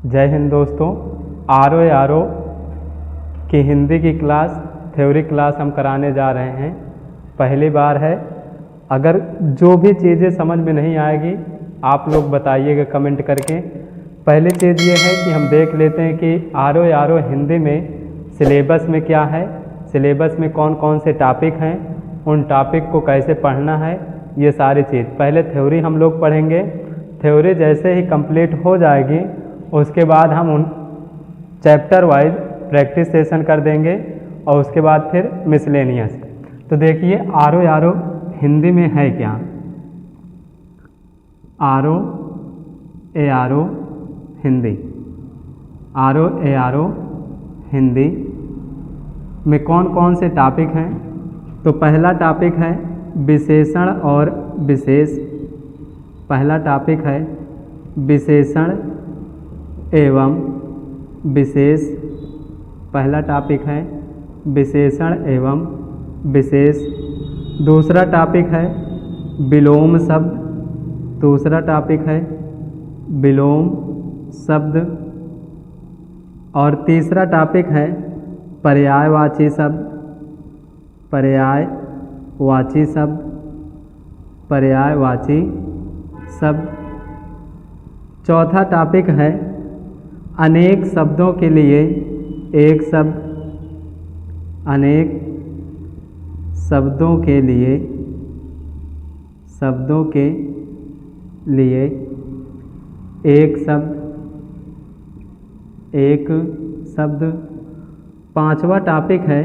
जय हिंद दोस्तों। R O की हिंदी की क्लास थ्योरी क्लास हम कराने जा रहे हैं। पहली बार है। अगर जो भी चीज़ें समझ में नहीं आएगी आप लोग बताइएगा कमेंट करके। पहली चीज़ ये है कि हम देख लेते हैं कि आर ओ हिंदी में सिलेबस में क्या है, सिलेबस में कौन कौन से टॉपिक हैं, उन टॉपिक को कैसे पढ़ना है, ये सारी चीज़। पहले थ्योरी हम लोग पढ़ेंगे। थ्योरी जैसे ही कंप्लीट हो जाएगी उसके बाद हम उन चैप्टर वाइज प्रैक्टिस सेशन कर देंगे और उसके बाद फिर मिसलेनियस। तो देखिए आर ओ हिंदी में है क्या। R O Hindi, R O Hindi में कौन कौन से टॉपिक हैं। तो पहला टॉपिक है विशेषण और विशेष। पहला टॉपिक है विशेषण एवं विशेष। पहला टॉपिक है विशेषण एवं विशेष। दूसरा टॉपिक है विलोम शब्द। दूसरा टॉपिक है विलोम शब्द। और तीसरा टॉपिक है पर्यायवाची शब्द। पर्यायवाची शब्द, पर्यायवाची शब्द। चौथा टॉपिक है अनेक शब्दों के लिए एक शब्द। अनेक शब्दों के लिए एक शब्द। एक शब्द। पांचवा टॉपिक है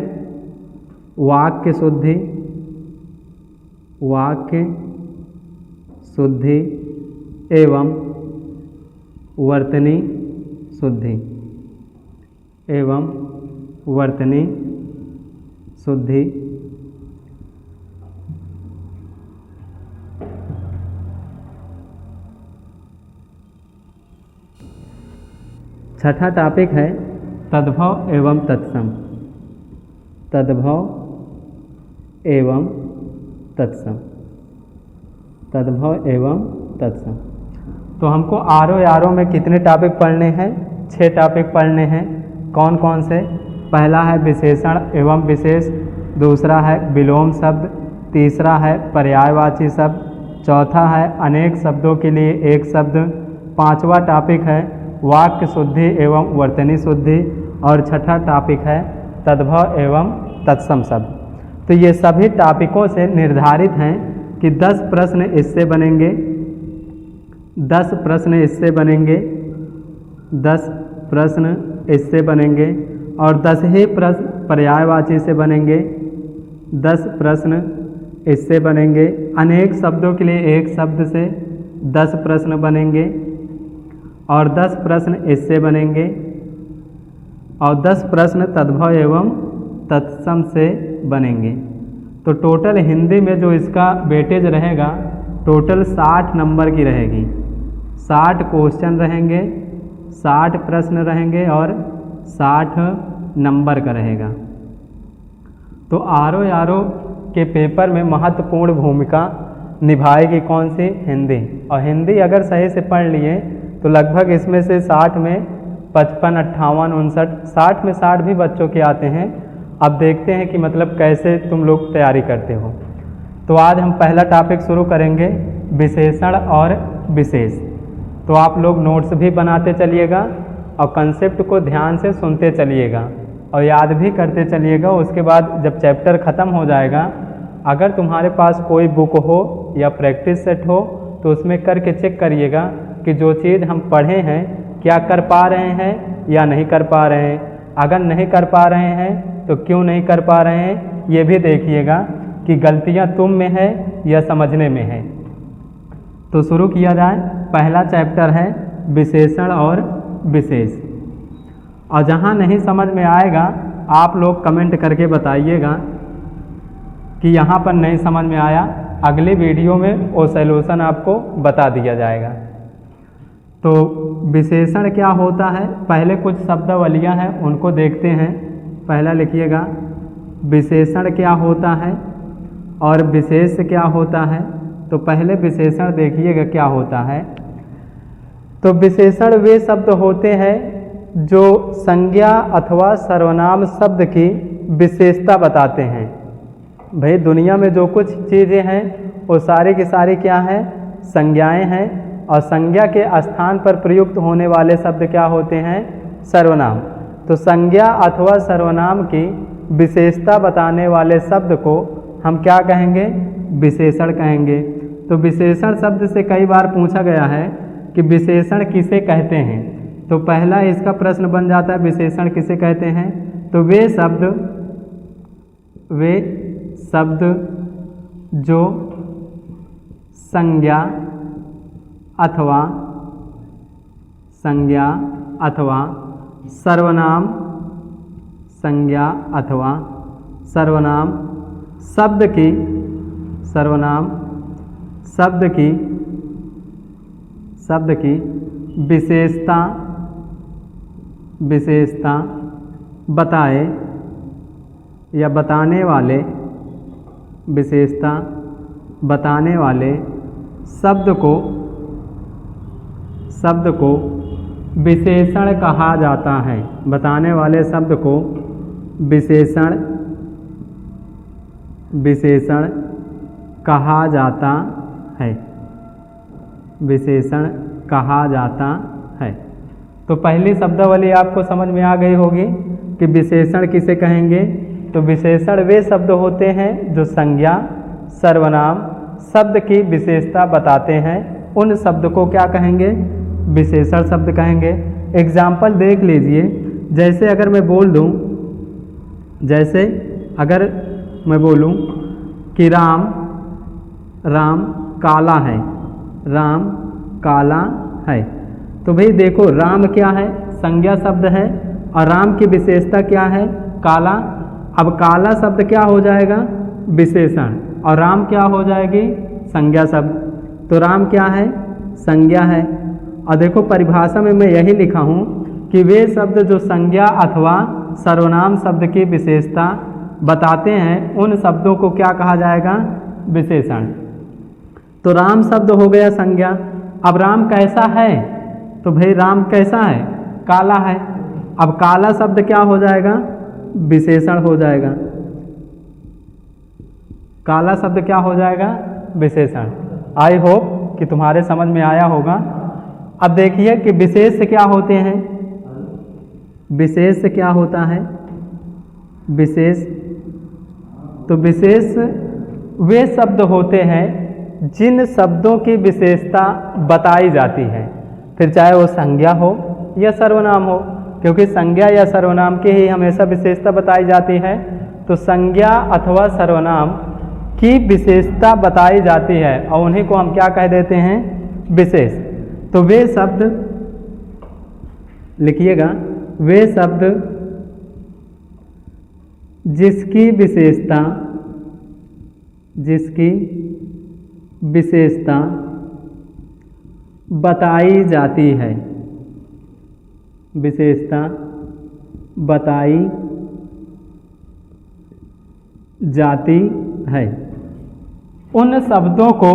वाक्य शुद्धि। वाक्य शुद्धि एवं वर्तनी शुद्धि। एवं वर्तनी शुद्धि। छठा टॉपिक है तद्भव एवं तत्सम। तद्भव एवं तत्सम। तद्भव एवं तत्सम। तो हमको आर ओ में कितने टॉपिक पढ़ने हैं? 6 टॉपिक पढ़ने हैं। कौन कौन से? पहला है विशेषण एवं विशेष। दूसरा है विलोम शब्द। तीसरा है पर्यायवाची शब्द। चौथा है अनेक शब्दों के लिए एक शब्द। पांचवा टॉपिक है वाक्य शुद्धि एवं वर्तनी शुद्धि। और छठा टॉपिक है तद्भव एवं तत्सम शब्द। तो ये सभी टॉपिकों से निर्धारित हैं कि 10 प्रश्न इससे बनेंगे। 10 प्रश्न इससे बनेंगे। 10 प्रश्न इससे बनेंगे और 10 ही प्रश्न पर्यायवाची से बनेंगे। 10 प्रश्न इससे बनेंगे। अनेक शब्दों के लिए एक शब्द से 10 प्रश्न बनेंगे और 10 प्रश्न इससे बनेंगे और 10 प्रश्न तद्भव एवं तत्सम से बनेंगे। तो टोटल हिंदी में जो इसका वेटेज रहेगा टोटल 60 नंबर की रहेगी। 60 क्वेश्चन रहेंगे, 60 प्रश्न रहेंगे और 60 नंबर का रहेगा। तो आर ओ के पेपर में महत्वपूर्ण भूमिका निभाएगी कौन सी? हिंदी। और हिंदी अगर सही से पढ़ लिए तो लगभग इसमें से 60 में 55, 58, 59, 60 में 60 भी बच्चों के आते हैं। अब देखते हैं कि मतलब कैसे तुम लोग तैयारी करते हो। तो आज हम पहला टॉपिक शुरू करेंगे विशेषण और विशेष। तो आप लोग नोट्स भी बनाते चलिएगा और कंसेप्ट को ध्यान से सुनते चलिएगा और याद भी करते चलिएगा। उसके बाद जब चैप्टर ख़त्म हो जाएगा अगर तुम्हारे पास कोई बुक हो या प्रैक्टिस सेट हो तो उसमें करके चेक करिएगा कि जो चीज़ हम पढ़े हैं क्या कर पा रहे हैं या नहीं कर पा रहे हैं। अगर नहीं कर पा रहे हैं तो क्यों नहीं कर पा रहे हैं ये भी देखिएगा कि गलतियां तुम में है या समझने में है। तो शुरू किया जाए। पहला चैप्टर है विशेषण और विशेष। और जहां नहीं समझ में आएगा आप लोग कमेंट करके बताइएगा कि यहाँ पर नहीं समझ में आया। अगले वीडियो में वो सॉल्यूशन आपको बता दिया जाएगा। तो विशेषण क्या होता है? पहले कुछ शब्दावलियाँ हैं उनको देखते हैं। पहला लिखिएगा विशेषण क्या होता है और विशेष क्या होता है। तो पहले विशेषण देखिएगा क्या होता है। तो विशेषण वे शब्द होते हैं जो संज्ञा अथवा सर्वनाम शब्द की विशेषता बताते हैं। भाई दुनिया में जो कुछ चीज़ें हैं वो सारी की सारी क्या हैं, संज्ञाएं हैं, और संज्ञा के स्थान पर प्रयुक्त होने वाले शब्द क्या होते हैं, सर्वनाम। तो संज्ञा अथवा सर्वनाम की विशेषता बताने वाले शब्द को हम क्या कहेंगे, विशेषण कहेंगे। तो विशेषण शब्द से कई बार पूछा गया है कि विशेषण किसे कहते हैं। तो पहला इसका प्रश्न बन जाता है विशेषण किसे कहते हैं। तो वे शब्द जो संज्ञा अथवा सर्वनाम, संज्ञा अथवा सर्वनाम शब्द की विशेषता बताए या बताने वाले शब्द को विशेषण कहा जाता है। बताने वाले शब्द को विशेषण कहा जाता है। विशेषण कहा जाता है। तो पहली शब्दावली आपको समझ में आ गई होगी कि विशेषण किसे कहेंगे। तो विशेषण वे शब्द होते हैं जो संज्ञा सर्वनाम शब्द की विशेषता बताते हैं। उन शब्द को क्या कहेंगे, विशेषण शब्द कहेंगे। एग्जाम्पल देख लीजिए, जैसे अगर मैं बोल दूं, जैसे अगर मैं बोलूं कि राम काला है, राम काला है। तो भाई देखो राम क्या है, संज्ञा शब्द है, और राम की विशेषता क्या है, काला। अब काला शब्द क्या हो जाएगा, विशेषण, और राम क्या हो जाएगी, संज्ञा शब्द। तो राम क्या है, संज्ञा है। और देखो परिभाषा में मैं यही लिखा हूँ कि वे शब्द जो संज्ञा अथवा सर्वनाम शब्द की विशेषता बताते हैं उन शब्दों को क्या कहा जाएगा, विशेषण। तो राम शब्द हो गया संज्ञा। अब राम कैसा है, तो भाई राम कैसा है, काला है। अब काला शब्द क्या हो जाएगा, विशेषण हो जाएगा। काला शब्द क्या हो जाएगा, विशेषण। आई होप कि तुम्हारे समझ में आया होगा। अब देखिए कि विशेष क्या होते हैं। विशेष क्या होता है, विशेष। तो विशेष वे शब्द होते हैं जिन शब्दों की विशेषता बताई जाती है, फिर चाहे वो संज्ञा हो या सर्वनाम हो, क्योंकि संज्ञा या सर्वनाम की ही हमेशा विशेषता बताई जाती है। तो संज्ञा अथवा सर्वनाम की विशेषता बताई जाती है और उन्हीं को हम क्या कह देते हैं, विशेष। तो वे शब्द लिखिएगा, वे शब्द जिसकी विशेषता बताई जाती है, विशेषता बताई जाती है, उन शब्दों को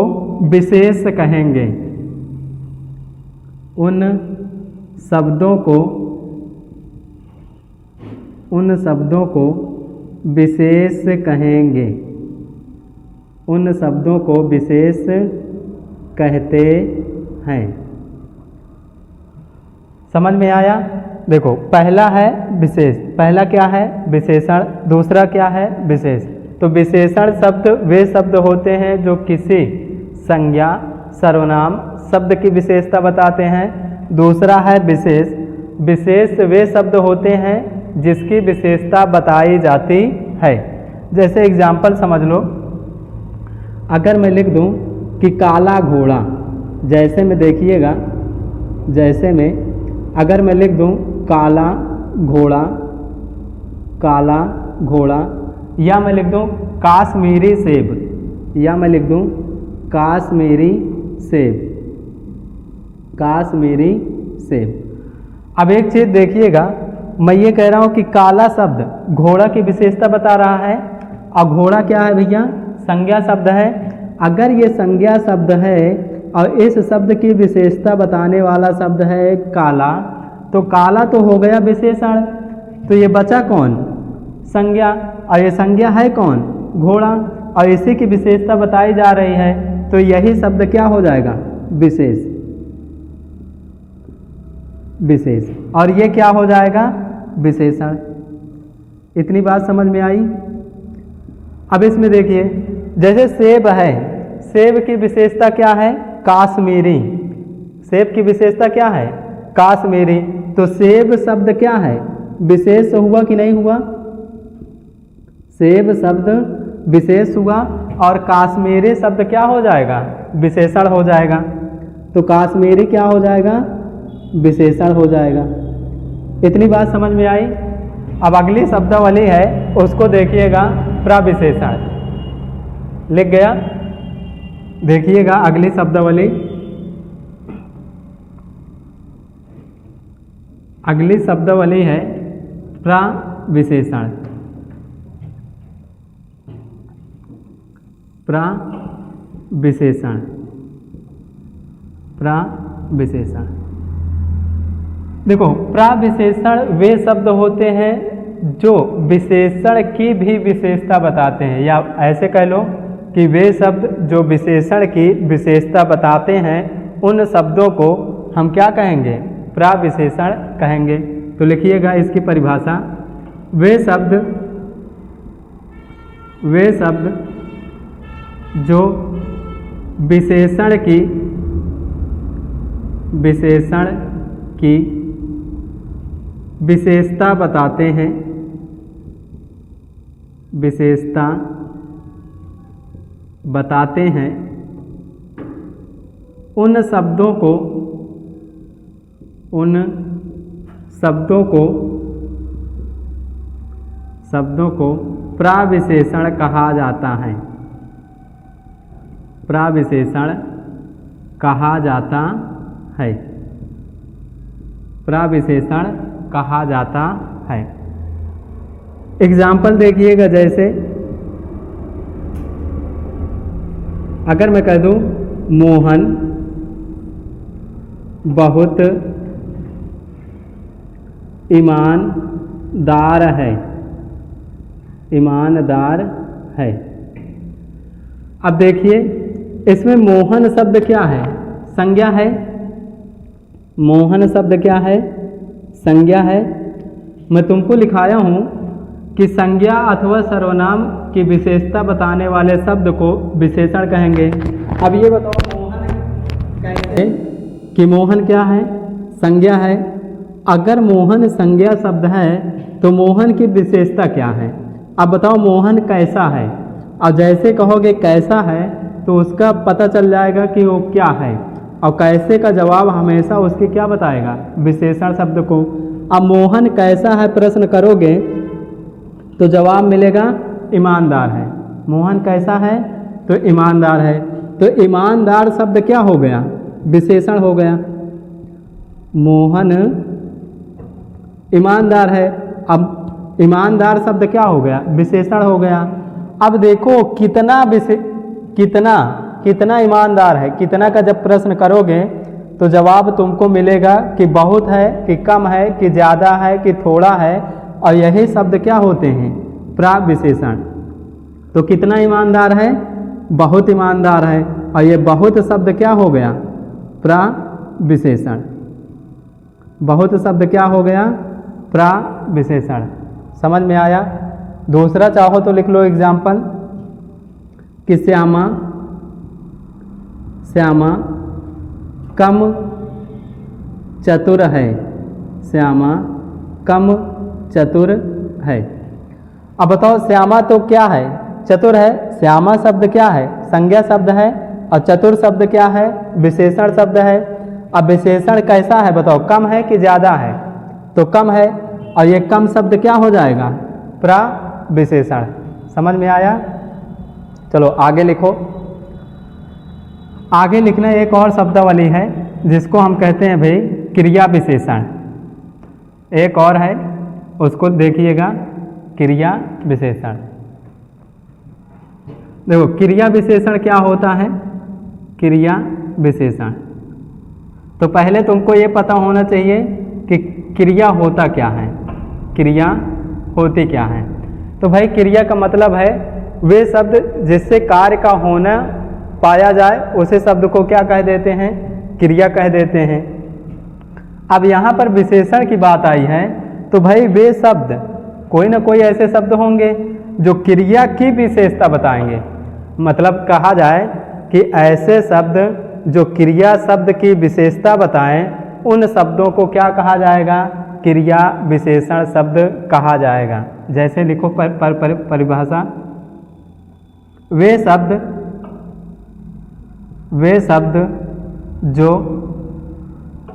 विशेष कहेंगे। उन शब्दों को विशेष कहेंगे। उन शब्दों को विशेष कहते हैं। समझ में आया। देखो पहला है विशेष, पहला क्या है, विशेषण। दूसरा क्या है, विशेष। तो विशेषण शब्द वे शब्द होते हैं जो किसी संज्ञा सर्वनाम शब्द की विशेषता बताते हैं। दूसरा है विशेष। विशेष वे शब्द होते हैं जिसकी विशेषता बताई जाती है। जैसे एग्जाम्पल समझ लो, अगर मैं लिख दूं कि काला घोड़ा, जैसे में देखिएगा, जैसे में अगर मैं लिख दूं काला घोड़ा, काला घोड़ा, या मैं लिख दूं काश्मीरी सेब, या मैं लिख दूं काश्मीरी सेब, काश्मीरी सेब। अब एक चीज़ देखिएगा, मैं ये कह रहा हूँ कि काला शब्द घोड़ा की विशेषता बता रहा है, और घोड़ा क्या है भैया, संज्ञा शब्द है। अगर ये संज्ञा शब्द है और इस शब्द की विशेषता बताने वाला शब्द है काला। तो काला तो हो गया विशेषण, तो ये बचा कौन? संज्ञा। और ये संज्ञा है कौन? घोड़ा। और इसी की विशेषता बताई जा रही है, तो यही शब्द क्या हो जाएगा? विशेष। विशेष। और ये क्या हो जाएगा? विशेषण। इतनी बात समझ में आई? अब इसमें देखिए, जैसे सेब है, सेब की विशेषता क्या है? काश्मीरी। सेब की विशेषता क्या है? काश्मीरी। तो सेब शब्द क्या है? विशेष हुआ कि नहीं हुआ? सेब शब्द विशेष हुआ और काश्मीरी शब्द क्या हो जाएगा? विशेषण हो जाएगा। तो काश्मीरी क्या हो जाएगा? विशेषण हो जाएगा। इतनी बात समझ में आई? अब अगली शब्दावली है, उसको देखिएगा, प्रविशेषण। लिख गया? देखिएगा अगली शब्दावली। अगली शब्दावली है प्रविशेषण। प्रविशेषण। प्रविशेषण। देखो, प्रविशेषण वे शब्द होते हैं जो विशेषण की भी विशेषता बताते हैं, या ऐसे कह लो कि वे शब्द जो विशेषण की विशेषता बताते हैं, उन शब्दों को हम क्या कहेंगे? प्रविशेषण कहेंगे। तो लिखिएगा इसकी परिभाषा। वे शब्द जो विशेषण की विशेषता बताते हैं, विशेषता बताते हैं, उन शब्दों को प्रविशेषण कहा जाता है। प्रविशेषण कहा जाता है। प्रविशेषण कहा जाता है। एग्जाम्पल देखिएगा, जैसे अगर मैं कह दूं मोहन बहुत ईमानदार है। ईमानदार है। अब देखिए, इसमें मोहन शब्द क्या है? संज्ञा है। मोहन शब्द क्या है? संज्ञा है। मैं तुमको लिखाया हूं कि संज्ञा अथवा सर्वनाम की विशेषता बताने वाले शब्द को विशेषण कहेंगे। अब ये बताओ, मोहन कहेंगे कि मोहन क्या है? संज्ञा है। अगर मोहन संज्ञा शब्द है तो मोहन की विशेषता क्या है? अब बताओ मोहन कैसा है। और जैसे कहोगे कैसा है तो उसका पता चल जाएगा कि वो क्या है, और कैसे का जवाब हमेशा उसके क्या बताएगा? विशेषण शब्द को। अब मोहन कैसा है प्रश्न करोगे तो जवाब मिलेगा ईमानदार है। मोहन कैसा है? तो ईमानदार है। तो ईमानदार शब्द क्या हो गया? विशेषण हो गया। मोहन ईमानदार है। अब ईमानदार शब्द क्या हो गया? विशेषण हो गया। अब देखो कितना ईमानदार है, कितना का जब प्रश्न करोगे तो जवाब तुमको मिलेगा कि बहुत है, कि कम है, कि ज़्यादा है, कि थोड़ा है। और यही शब्द क्या होते हैं? प्रविशेषण। तो कितना ईमानदार है? बहुत ईमानदार है। और ये बहुत शब्द क्या हो गया? प्रविशेषण। बहुत शब्द क्या हो गया? प्रविशेषण। समझ में आया? दूसरा चाहो तो लिख लो एग्जाम्पल कि श्यामा कम चतुर है। श्यामा कम चतुर है। अब बताओ, श्यामा तो क्या है? चतुर है। श्यामा शब्द क्या है? संज्ञा शब्द है। और चतुर शब्द क्या है? विशेषण शब्द है। अब विशेषण कैसा है बताओ? कम है कि ज़्यादा है? तो कम है। और ये कम शब्द क्या हो जाएगा? प्रविशेषण। समझ में आया? चलो आगे लिखो। आगे लिखना एक और शब्दावली है जिसको हम कहते हैं भाई क्रिया विशेषण। एक और है, उसको देखिएगा, क्रिया विशेषण। देखो क्रिया विशेषण क्या होता है? क्रिया विशेषण। तो पहले तुमको ये पता होना चाहिए कि क्रिया होता क्या है, क्रिया होती क्या है। तो भाई क्रिया का मतलब है वे शब्द जिससे कार्य का होना पाया जाए उसे शब्द को क्या कह देते हैं, क्रिया कह देते हैं। अब यहाँ पर विशेषण की बात आई है तो भाई वे शब्द कोई ना कोई ऐसे शब्द होंगे जो क्रिया की विशेषता बताएंगे। मतलब कहा जाए कि ऐसे शब्द जो क्रिया शब्द की विशेषता बताएं उन शब्दों को क्या कहा जाएगा, क्रिया विशेषण शब्द कहा जाएगा। जैसे लिखो परिभाषा, वे शब्द जो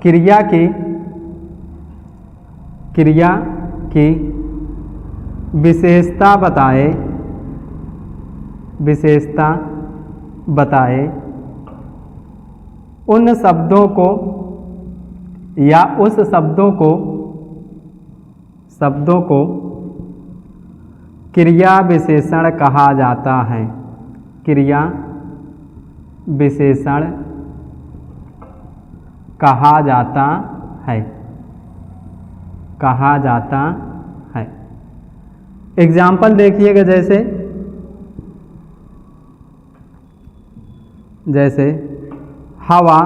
क्रिया की विशेषता बताए उन शब्दों को या उस शब्दों को क्रिया विशेषण कहा जाता है, क्रिया विशेषण कहा जाता है। एग्जाम्पल देखिएगा, जैसे हवा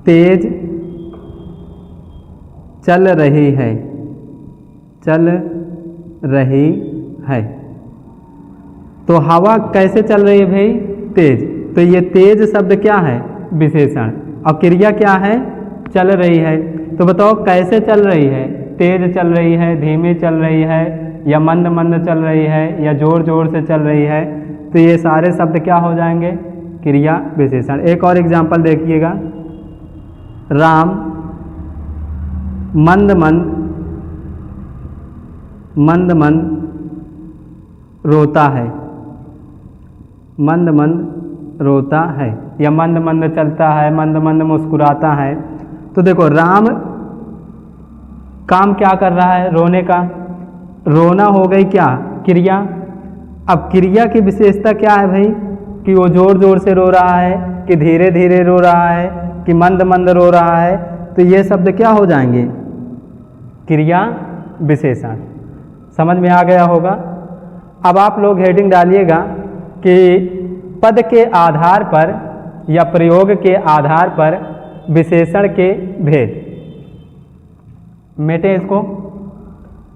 तेज चल रही है। तो हवा कैसे चल रही है भाई, तेज। तो ये तेज शब्द क्या है, विशेषण। और क्रिया क्या है, चल रही है। तो बताओ कैसे चल रही है, तेज चल रही है, धीमी चल रही है, या मंद मंद चल रही है, या जोर जोर से चल रही है। तो ये सारे शब्द क्या हो जाएंगे, क्रिया विशेषण। एक और एग्जाम्पल देखिएगा, राम मंद मंद रोता है, मंद मंद रोता है, या मंद मंद चलता है, मंद मंद मुस्कुराता है। तो देखो राम काम क्या कर रहा है, रोने का। रोना हो गई क्या, क्रिया। अब क्रिया की विशेषता क्या है भाई, कि वो जोर जोर से रो रहा है, कि धीरे धीरे रो रहा है, कि मंद मंद रो रहा है। तो ये शब्द क्या हो जाएंगे, क्रिया विशेषण। समझ में आ गया होगा। अब आप लोग हेडिंग डालिएगा कि पद के आधार पर या प्रयोग के आधार पर विशेषण के भेद। मेटे इसको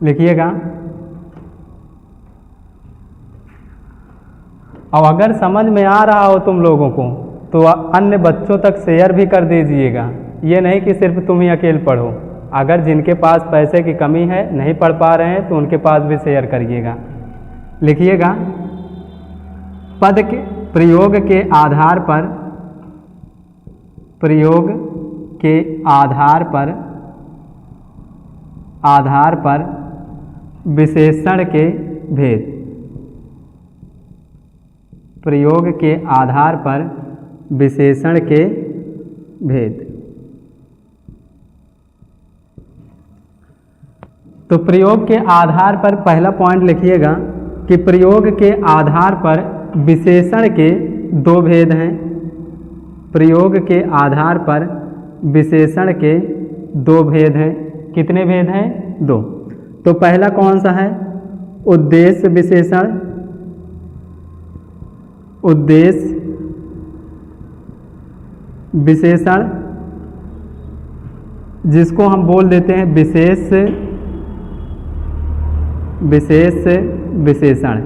लिखिएगा। और अगर समझ में आ रहा हो तुम लोगों को तो अन्य बच्चों तक शेयर भी कर दीजिएगा। ये नहीं कि सिर्फ तुम ही अकेले पढ़ो। अगर जिनके पास पैसे की कमी है, नहीं पढ़ पा रहे हैं, तो उनके पास भी शेयर करिएगा। लिखिएगा, पद के प्रयोग के आधार पर, प्रयोग के आधार पर विशेषण के भेद। प्रयोग के आधार पर विशेषण के भेद। तो प्रयोग के आधार पर पहला पॉइंट लिखिएगा कि प्रयोग के आधार पर विशेषण के दो भेद हैं। प्रयोग के आधार पर विशेषण के दो भेद हैं। कितने भेद हैं, दो। तो पहला कौन सा है, उद्देश्य विशेषण। उद्देश्य विशेषण, जिसको हम बोल देते हैं विशेष विशेषण,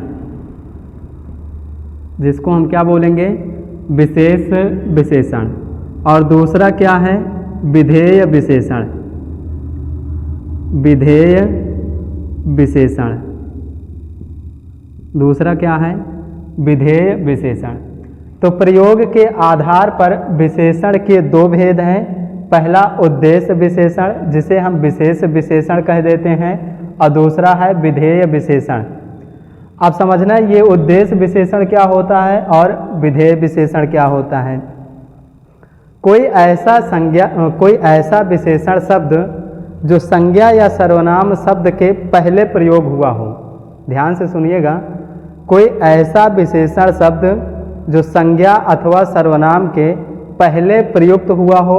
जिसको हम क्या बोलेंगे, विशेष विशेषण। और दूसरा क्या है, विधेय विशेषण। विधेय विशेषण, दूसरा क्या है, विधेय विशेषण। तो प्रयोग के आधार पर विशेषण के दो भेद हैं। पहला उद्देश्य विशेषण, जिसे हम विशेष विशेषण कह देते हैं, और दूसरा है विधेय विशेषण। अब समझना ये उद्देश्य विशेषण क्या होता है और विधेय विशेषण क्या होता है। कोई ऐसा विशेषण शब्द जो संज्ञा या सर्वनाम शब्द के पहले प्रयोग हुआ हो। ध्यान से सुनिएगा, कोई ऐसा विशेषण शब्द जो संज्ञा अथवा सर्वनाम के पहले प्रयुक्त हुआ हो,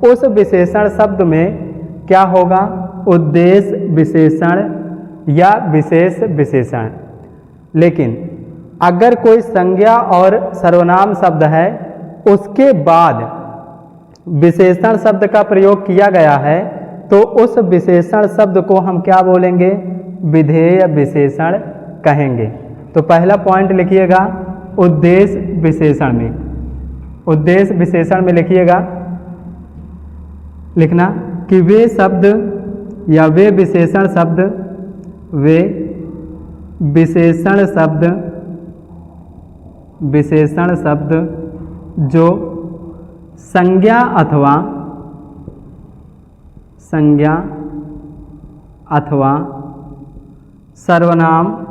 उस विशेषण शब्द में क्या होगा? उद्देश्य विशेषण या विशेष विशेषण। लेकिन अगर कोई संज्ञा और सर्वनाम शब्द है, उसके बाद विशेषण शब्द का प्रयोग किया गया है, तो उस विशेषण शब्द को हम क्या बोलेंगे? विधेय विशेषण कहेंगे। तो पहला पॉइंट लिखिएगा उद्देश्य विशेषण में। उद्देश्य विशेषण में लिखिएगा, लिखना कि वे शब्द या वे विशेषण शब्द, वे विशेषण शब्द जो संज्ञा अथवा सर्वनाम,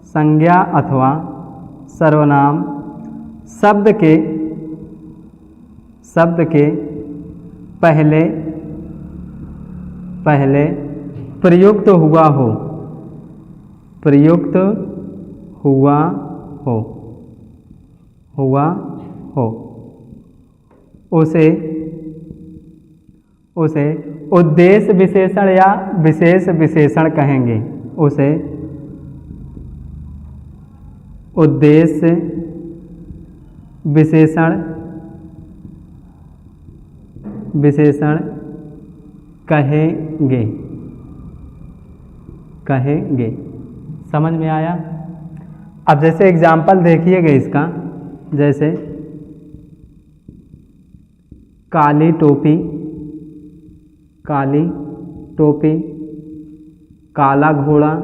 संज्ञा अथवा सर्वनाम शब्द के पहले प्रयुक्त हुआ हो उसे उद्देश्य विशेषण या विशेष विशेषण कहेंगे। उसे उद्देश्य विशेषण कहेंगे। समझ में आया? अब जैसे एग्जाम्पल देखिएगा इसका, जैसे काली टोपी, काला घोड़ा,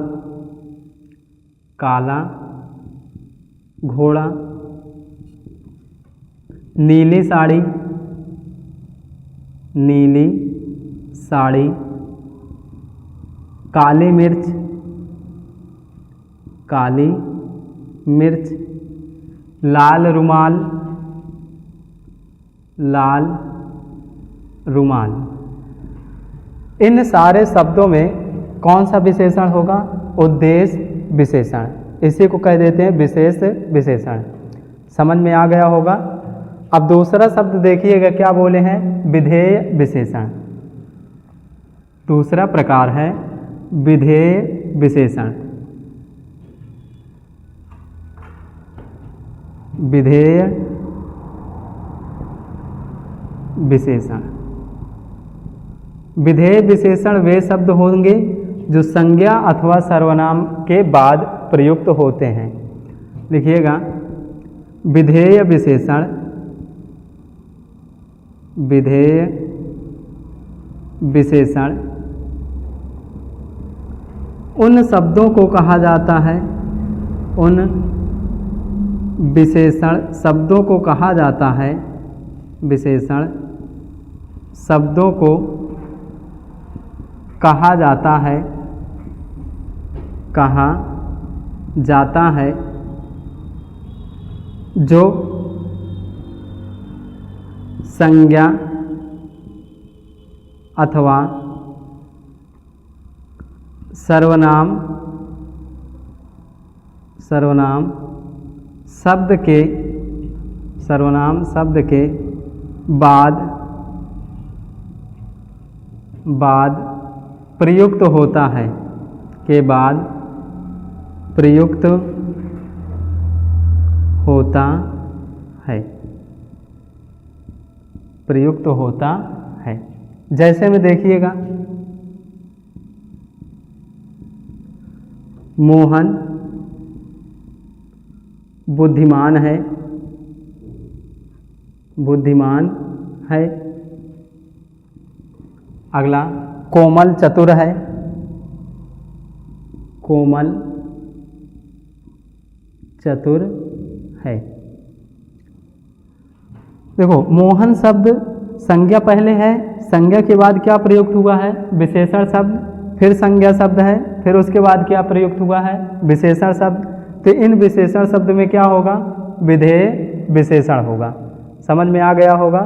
नीली साड़ी, काली मिर्च, लाल रुमाल। इन सारे शब्दों में कौन सा विशेषण होगा? उद्देश्य विशेषण। इसी को कह देते हैं विशेष विशेषण। समझ में आ गया होगा। अब दूसरा शब्द देखिएगा, क्या बोले हैं? विधेय विशेषण। दूसरा प्रकार है विधेय विशेषण। विधेय विशेषण वे शब्द होंगे जो संज्ञा अथवा सर्वनाम के बाद प्रयुक्त होते हैं। लिखिएगा विधेय विशेषण उन शब्दों को कहा जाता है, उन विशेषण शब्दों को कहा जाता है, विशेषण शब्दों को कहा जाता है जो संज्ञा अथवा सर्वनाम शब्द के बाद प्रयुक्त होता है, के बाद प्रयुक्त होता है। जैसे में देखिएगा, मोहन बुद्धिमान है। अगला कोमल चतुर है, देखो मोहन शब्द संज्ञा पहले है, संज्ञा के बाद क्या प्रयुक्त हुआ है? विशेषण शब्द, फिर संज्ञा शब्द है, फिर उसके बाद क्या प्रयुक्त हुआ है? विशेषण शब्द। तो इन विशेषण शब्द में क्या होगा? विधेय विशेषण होगा। समझ में आ गया होगा।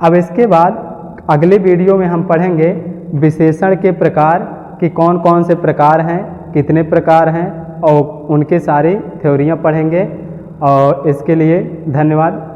अब इसके बाद अगले वीडियो में हम पढ़ेंगे विशेषण के प्रकार कि कौन कौन से प्रकार हैं, कितने प्रकार हैं, और उनके सारी थ्योरियाँ पढ़ेंगे। और इसके लिए धन्यवाद।